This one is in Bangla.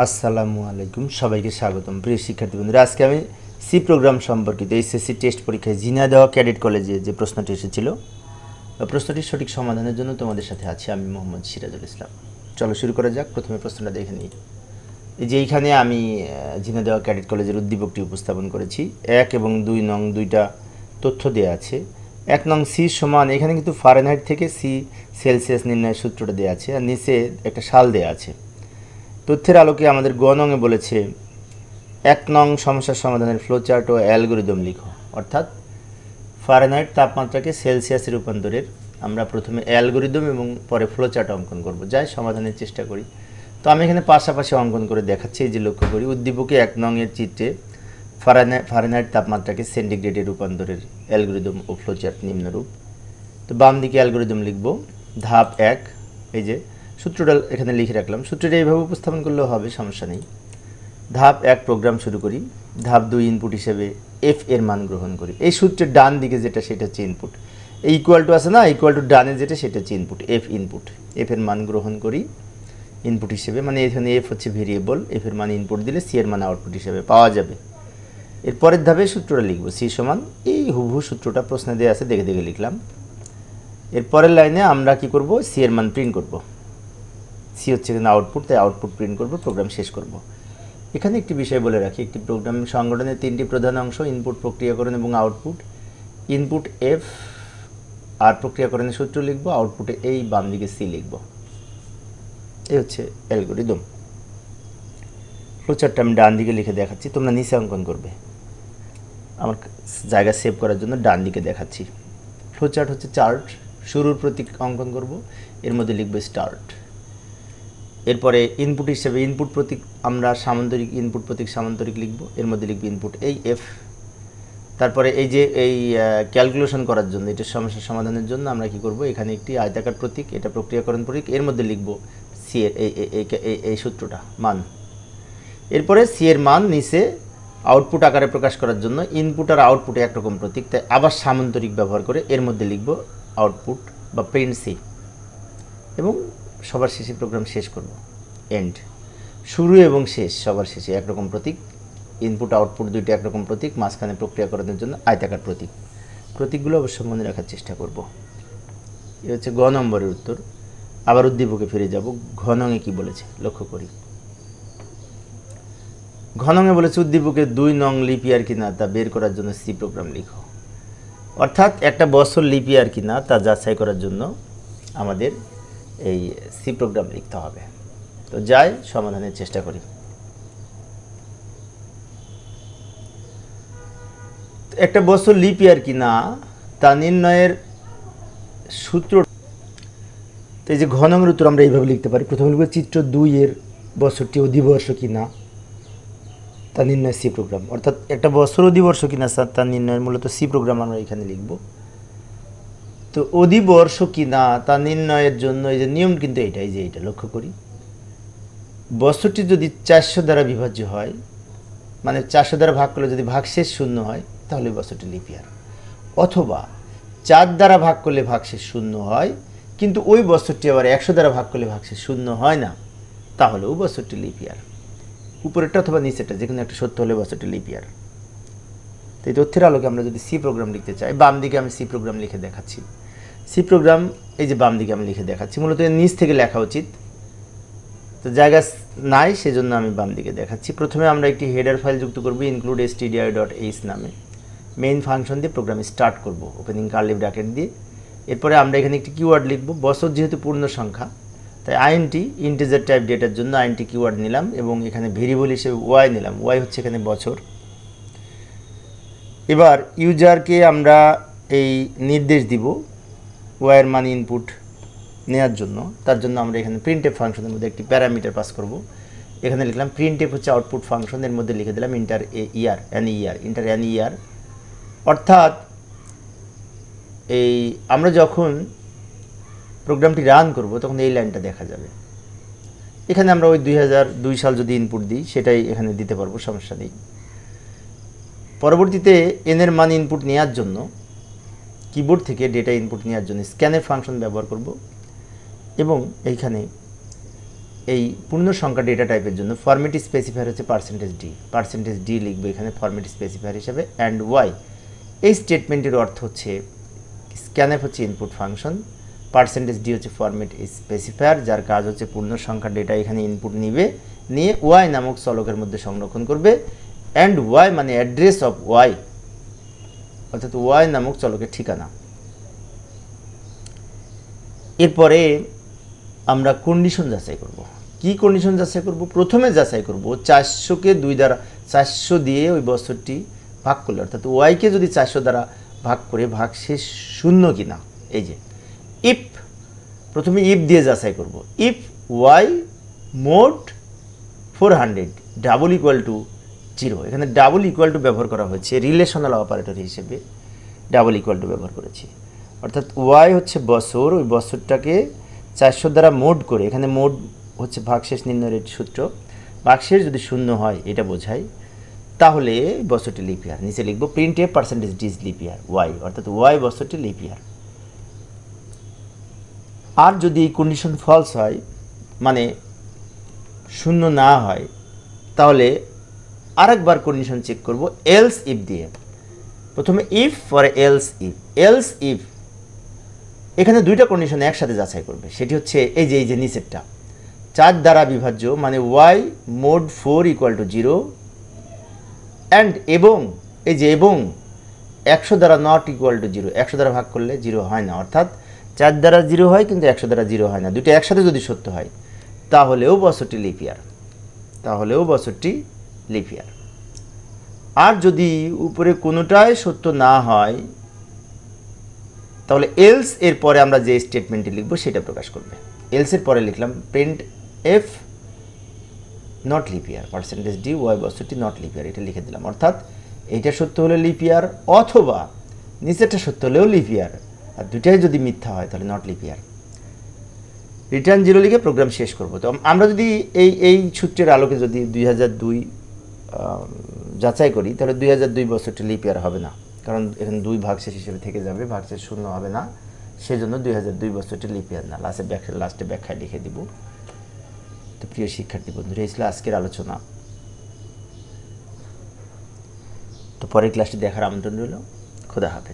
আসসালামু আলাইকুম, সবাইকে স্বাগতম। প্রিয় শিক্ষার্থী বন্ধুরা, আজকে আমি সি প্রোগ্রাম সম্পর্কিত এইচএসসি টেস্ট পরীক্ষায় ঝিনাইদহ ক্যাডেট কলেজে যে প্রশ্নটি এসেছিল, প্রশ্নটির সঠিক সমাধানের জন্য তোমাদের সাথে আছি আমি মোহাম্মদ সিরাজুল ইসলাম। চলো শুরু করা যাক। প্রথমে প্রশ্নটা দেখে নিই। এই যে এইখানে আমি ঝিনাইদহ ক্যাডেট কলেজের উদ্দীপকটি উপস্থাপন করেছি। 1 এবং 2 নং দুইটা তথ্য দেওয়া আছে। 1 নং সি সমান, এখানে কিন্তু ফারেনহাইট থেকে সি সেলসিয়াস নির্ণয়ের সূত্রটা দেওয়া আছে, আর নিচে একটা সাল দেওয়া আছে। তথ্যের আলোকে আমাদের গ নংয়ে বলেছে 1 নং সমস্যার সমাধানের ফ্লোচার্ট ও অ্যালগোরিদম লিখো। অর্থাৎ ফারেনহাইট তাপমাত্রাকে সেলসিয়াসে রূপান্তরের আমরা প্রথমে অ্যালগোরিদম এবং পরে ফ্লোচার্ট অঙ্কন করব, যাই সমাধানের চেষ্টা করি। তো আমি এখানে পাশাপাশি অঙ্কন করে দেখাচ্ছি। এই যে লক্ষ্য করি, উদ্দীপকে 1 নংয়ের চিত্রে ফারেনহাইট তাপমাত্রাকে সেন্টিগ্রেডে রূপান্তরের অ্যালগোরিদম ও ফ্লোচার্ট নিম্নরূপ। তো বাম দিকে অ্যালগোরিদম লিখব। ধাপ 1, এই যে সূত্রটা এখানে লিখে রাখলাম। সূত্রটা এইভাবে উপস্থাপন করলেও হবে, সমস্যা নেই। ধাপ 1 প্রোগ্রাম শুরু করি। ধাপ 2 ইনপুট হিসেবে এফ এর মান গ্রহণ করি। এই সূত্রের ডান দিকে যেটা সেটা হচ্ছে ইনপুট। এই ইকুয়াল টু আছে না, ইকুয়াল টু ডানে যেটা সেটা হচ্ছে ইনপুট, এফ ইনপুট। এফ এর মান গ্রহণ করি ইনপুট হিসেবে, মানে এখানে এফ হচ্ছে ভেরিয়েবল, এফ এর মান ইনপুট দিলে সি এর মান আউটপুট হিসেবে পাওয়া যাবে। এর পরের ধাপে সূত্রটা লিখব, সি সমান এই হুবহু সূত্রটা প্রশ্নে দেওয়া আছে, দেখে দেখে লিখলাম। এর পরের লাইনে আমরা কি করব, সি এর মান প্রিন্ট করব। সি হচ্ছে এখানে আউটপুট, তাই আউটপুট প্রিন্ট করব, প্রোগ্রাম শেষ করব। এখানে একটি বিষয় বলে রাখি, একটি প্রোগ্রাম সংগঠনের 3টি প্রধান অংশ, ইনপুট, প্রক্রিয়াকরণ এবং আউটপুট। ইনপুট এফ আর প্রক্রিয়াকরণের সূত্র লিখব, আউটপুটে এই বাম দিকে সি লিখব। এই হচ্ছে অ্যালগোরিদম। ফ্লোচার্টটা আমি ডান দিকে লিখে দেখাচ্ছি, তোমরা নিচে অঙ্কন করবে। আমার জায়গা সেভ করার জন্য ডান দিকে দেখাচ্ছি। ফ্লোচার্ট হচ্ছে চার্ট, শুরুর প্রতীক অঙ্কন করব, এর মধ্যে লিখব স্টার্ট। এরপরে ইনপুট হিসেবে ইনপুট প্রতীক আমরা সামান্তরিক, ইনপুট প্রতীক সামান্তরিক লিখব, এর মধ্যে লিখব ইনপুট এই এফ। তারপরে এই যে এই ক্যালকুলেশন করার জন্য, এটা সমস্যার সমাধানের জন্য আমরা কি করব, এখানে একটি আয়তাকার প্রতীক, এটা প্রক্রিয়াকরণ প্রতীক, এর মধ্যে লিখব সি এর এই সূত্রটা মান। এরপরে সি এর মান নিচে আউটপুট আকারে প্রকাশ করার জন্য ইনপুট আর আউটপুটে একরকম প্রতীক, তাই আবার সামান্তরিক ব্যবহার করে এর মধ্যে লিখব আউটপুট বা প্রিন্ট সি, এবং সবার শেষে প্রোগ্রাম শেষ করব, এন্ড। শুরু এবং শেষ সবার শেষে একরকম প্রতীক, ইনপুট আউটপুট দুইটা একরকম প্রতীক, মাঝখানে প্রক্রিয়াকরণের জন্য আয়তাকার প্রতীক। প্রতীকগুলো অবশ্য মনে রাখার চেষ্টা করব। এ হচ্ছে গ নম্বরের উত্তর। আবার উদ্দীপকে ফিরে যাব। ঘ নংয়ে কি বলেছে লক্ষ্য করি। ঘ নংয়ে বলেছে উদ্দীপকে 2 নং লিপ ইয়ার কিনা তা বের করার জন্য সি প্রোগ্রাম লিখো। অর্থাৎ একটা বছর লিপ ইয়ার কিনা তা যাচাই করার জন্য আমাদের এই সি প্রোগ্রাম লিখতে হবে। তো যাই সমাধানের চেষ্টা করি। একটা বছর লিপ ইয়ার কিনা তা নির্ণয়ের সূত্র। তো এই যে ঘ নংয়ের উত্তর আমরা এইভাবে লিখতে পারি। প্রথমে লিখব চিত্র 2 এর বছরটি অধিবর্ষ কিনা তা নির্ণয় সি প্রোগ্রাম। অর্থাৎ একটা বছর অধিবর্ষ কিনা তা নির্ণয়ের মূলত সি প্রোগ্রাম আমরা এখানে লিখব। তো অধিবর্ষ কিনা তা নির্ণয়ের জন্য এই যে নিয়ম কিন্তু এইটা, এই যে এইটা লক্ষ্য করি। বছরটি যদি 400 দ্বারা বিভাজ্য হয়, মানে 400 দ্বারা ভাগ করলে যদি ভাগশেষ 0 হয়, তাহলে বছরটি লিপ ইয়ার। অথবা 4 দ্বারা ভাগ করলে ভাগশেষ 0 হয়, কিন্তু ওই বছরটি আবার 100 দ্বারা ভাগ করলে ভাগশেষ 0 হয় না, তাহলেও বছরটি লিপ ইয়ার। উপরেরটা অথবা নিচেরটা যে কোনো একটা সত্য হলে বছরটি লিপ ইয়ার। তো এই তথ্যের আলোকে আমরা যদি সি প্রোগ্রাম লিখতে চাই, বাম দিকে আমি সি প্রোগ্রাম লিখে দেখাচ্ছি। সি প্রোগ্রাম এই যে বাম দিকে আমি লিখে দেখাচ্ছি, মূলত নিচ থেকে লেখা উচিত, তো জায়গা নাই, সেজন্য আমি বাম দিকে দেখাচ্ছি। প্রথমে আমরা একটি হেডার ফাইল যুক্ত করব include stdio.h নামে। মেইন ফাংশন দিয়ে প্রোগ্রাম স্টার্ট করব, ওপেনিং কার্লি ব্র্যাকেট দিয়ে। এরপরে আমরা এখানে একটি কিওয়ার্ড লিখব। বছর যেহেতু পূর্ণ সংখ্যা, তাই আইএনটি ইন্টিজার টাইপ ডেটার জন্য আইএনটি কিওয়ার্ড নিলাম, এবং এখানে ভেরিয়েবল হিসেবে ওয়াই নিলাম। ওয়াই হচ্ছে এখানে বছর। এবার ইউজারকে আমরা এই নির্দেশ দিব ওয়াইয়ের মান ইনপুট নেওয়ার জন্য। তার জন্য আমরা এখানে প্রিন্টএফ ফাংশনের মধ্যে একটি প্যারামিটার পাস করব। এখানে লিখলাম প্রিন্টএফ হচ্ছে আউটপুট ফাংশন, এর মধ্যে লিখে দিলাম ইন্টার ইয়ার ইন্টার অ্যান ইয়ার। অর্থাৎ এই আমরা যখন প্রোগ্রামটি রান করব তখন এই লাইনটা দেখা যাবে। এখানে আমরা ওই 2002 সাল যদি ইনপুট দিই, সেটাই এখানে দিতে পারবো, সমস্যা নেই। পরবর্তীতে এন এর মান ইনপুট নেওয়ার জন্য কিবোর্ড থেকে ডেটা ইনপুট নেওয়ার জন্য স্ক্যানের ফাংশন ব্যবহার করব, এবং এইখানে এই পূর্ণ সংখ্যা ডেটা টাইপের জন্য ফরম্যাট স্পেসিফায়ার হচ্ছে পার্সেন্টেজ ডি লিখবো এখানে ফরম্যাট স্পেসিফায়ার হিসাবে। অ্যান্ড ওয়াই এই স্টেটমেন্টের অর্থ হচ্ছে স্ক্যানএফ হচ্ছে ইনপুট ফাংশন, পার্সেন্টেজ ডি হচ্ছে ফরম্যাট স্পেসিফায়ার যার কাজ হচ্ছে পূর্ণ সংখ্যা ডেটা এখানে ইনপুট নিয়ে ওয়াই নামক চলকের মধ্যে সংরক্ষণ করবে। অ্যান্ড ওয়াই মানে অ্যাড্রেস অফ ওয়াই, অর্থাৎ ওয়াই নামক চলকের ঠিকানা। এরপরে আমরা কন্ডিশন যাচাই করব। কি কন্ডিশন যাচাই করব? প্রথমে যাচাই করব 400কে 2 দ্বারা 400 দিয়ে ওই বছরটি ভাগ করলে, অর্থাৎ ওয়াইকে যদি 400 দ্বারা ভাগ করে ভাগশেষ শূন্য কিনা। এই যে ইফ, প্রথমে ইফ দিয়ে যাচাই করব। If y mod 400 double equal to 0, এখানে ডাবল ইকুয়াল টু ব্যবহার করা হয়েছে রিলেশনাল অপারেটর হিসেবে, ডাবল ইকুয়াল টু ব্যবহার করেছি। অর্থাৎ ওয়াই হচ্ছে বছর, ওই বছরটাকে 400 দ্বারা মোড করে, এখানে মোড হচ্ছে ভাগশেষ নির্ণয়ের সূত্র, ভাগশেষ যদি শূন্য হয় এটা বোঝায়, তাহলে বছরটি লিপ ইয়ার। নিচে লিখবো print a percentage d is leap year y, অর্থাৎ ওয়াই বছরটি লিপ ইয়ার। আর যদি এই কন্ডিশন ফলস হয়, মানে শূন্য না হয়, তাহলে আরেকবার কন্ডিশন চেক করব এলস ইফ দিয়ে। প্রথমে ইফ পরে এলস ইফ এখানে দুইটা কন্ডিশন একসাথে যাচাই করবে। সেটি হচ্ছে এই যে নিচেরটা 4 দ্বারা বিভাজ্য, মানে y mod 4 equal to 0, and এবং এই যে এবং 100 দ্বারা নট ইকুয়াল টু 0, 100 দ্বারা ভাগ করলে 0 হয় না, অর্থাৎ 4 দ্বারা 0 হয় কিন্তু 100 দ্বারা 0 হয় না। দুটো একসাথে যদি সত্য হয় তাহলেও বছরটি লিপ ইয়ার, আর যদি উপরে কোনোটাই সত্য না হয় তাহলে এলস এর পরে আমরা যে স্টেটমেন্টটি লিখব সেটা প্রকাশ করবে। এলস এর পরে লিখলাম printf not leap year, percentage d y বছরটি নট লিপ ইয়ার, এটা লিখে দিলাম। অর্থাৎ এইটা সত্য হলে লিপ ইয়ার, অথবা নিচেরটা সত্য হলেও লিপ ইয়ার, আর দুটাই যদি মিথ্যা হয় তাহলে নট লিপ ইয়ার। রিটার্ন 0 লিখে প্রোগ্রাম শেষ করব। তো আমরা যদি এই সূত্রের আলোকে যদি 2002 যাচাই করি, তাহলে 2002 বছরটি লিপ ইয়ার হবে না, কারণ এখানে 2 ভাগশেষ হিসেবে থেকে যাবে, ভাগশেষ শূন্য হবে না, সেজন্য 2002 বছরটি লিপ ইয়ার না। লাস্টে ব্যাখ্যায় লিখে দিব। তো প্রিয় শিক্ষার্থী বন্ধুরা, এই ছিল আজকের আলোচনা। তো পরের ক্লাসটি দেখার আমন্ত্রণ রইল। খোদা হাফেজ।